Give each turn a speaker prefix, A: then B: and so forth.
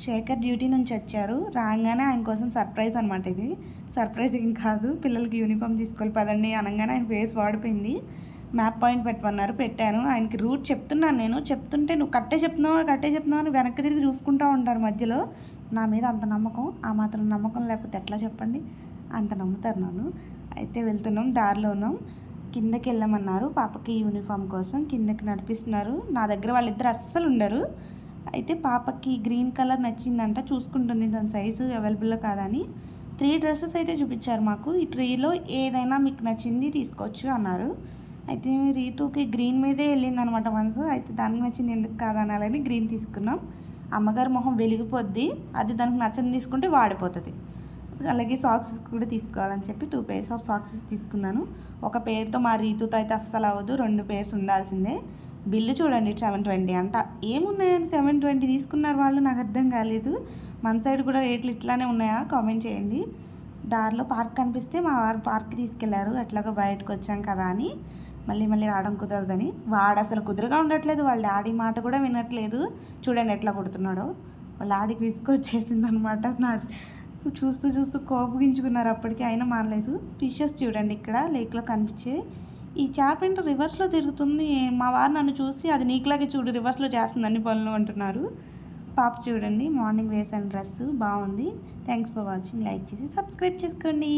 A: Shekhar duty నుంచి వచ్చారు. రాగానే ఆయన కోసం సర్ప్రైజ్ అనమాట ఇది. సర్ప్రైజ్ ఏం కాదు, పిల్లలకి యూనిఫామ్ తీసుకోవాలి పదండి అనగానే ఆయన ఫేస్ వాడిపోయింది. మ్యాప్ పాయింట్ పెట్టమన్నారు, పెట్టాను. ఆయనకి రూట్ చెప్తున్నాను నేను. చెప్తుంటే నువ్వు కట్టే చెప్తున్నావు అని వెనక్కి తిరిగి చూసుకుంటూ ఉంటారు మధ్యలో. నా మీద అంత నమ్మకం, ఆ మాత్రం నమ్మకం లేకపోతే ఎట్లా చెప్పండి? అంత నమ్ముతారు నన్ను. అయితే వెళ్తున్నాం, దారిలో ఉన్నాం. కిందకి వెళ్ళమన్నారు పాపకి యూనిఫామ్ కోసం. కిందకి నడిపిస్తున్నారు. నా దగ్గర వాళ్ళిద్దరు అస్సలు ఉండరు. అయితే పాపకి గ్రీన్ కలర్ నచ్చిందంట, చూసుకుంటుంది దాని సైజు అవైలబుల్లో కాదని. 3 డ్రెస్సెస్ అయితే చూపించారు మాకు. ఈ 3లో ఏదైనా మీకు నచ్చింది తీసుకోవచ్చు అన్నారు. అయితే రీతుకి గ్రీన్ మీదే వెళ్ళిందనమాట మనసు. అయితే దానికి నచ్చింది ఎందుకు కాదనాలని గ్రీన్ తీసుకున్నాం. అమ్మగారి మొహం వెలిగిపోద్ది, అది దానికి నచ్చని తీసుకుంటే వాడిపోతుంది. అలాగే సాక్సెస్ కూడా తీసుకోవాలని చెప్పి 2 pairs ఆఫ్ సాక్సెస్ తీసుకున్నాను. ఒక పేరుతో మా రీతుతో అయితే అస్సలు అవ్వదు, 2 pairs ఉండాల్సిందే. బిల్లు చూడండి 720 అంట. ఏమున్నాయని 720 తీసుకున్నారు వాళ్ళు, నాకు అర్థం కాలేదు. మన సైడ్ కూడా రేట్లు ఇట్లానే ఉన్నాయా? కామెంట్ చేయండి. దారిలో పార్క్ కనిపిస్తే మా వారు పార్క్కి తీసుకెళ్లారు. ఎట్లాగో బయటకు వచ్చాం కదా అని. మళ్ళీ రావడం కుదరదని. వాడు అసలు కుదురుగా ఉండట్లేదు, వాళ్ళ డాడీ మాట కూడా వినట్లేదు. చూడండి ఎట్లా కొడుతున్నాడో. వాళ్ళ డాడీకి విసుకొచ్చేసింది అనమాట. చూస్తూ కోపగించుకున్నారు అప్పటికి, అయినా మానలేదు. ఫిషెస్ చూడండి ఇక్కడ లేక్లో కనిపించే. ఈ చేప ఏంటో రివర్స్లో తిరుగుతుంది. మా వారు నన్ను చూసి అది నీకులాగే చూడు రివర్స్లో చేస్తుంది అన్ని పనులు అంటున్నారు. పాప చూడండి మార్నింగ్ వేసిన డ్రెస్ బాగుంది. Thanks for watching. లైక్ చేసి సబ్స్క్రైబ్ చేసుకోండి.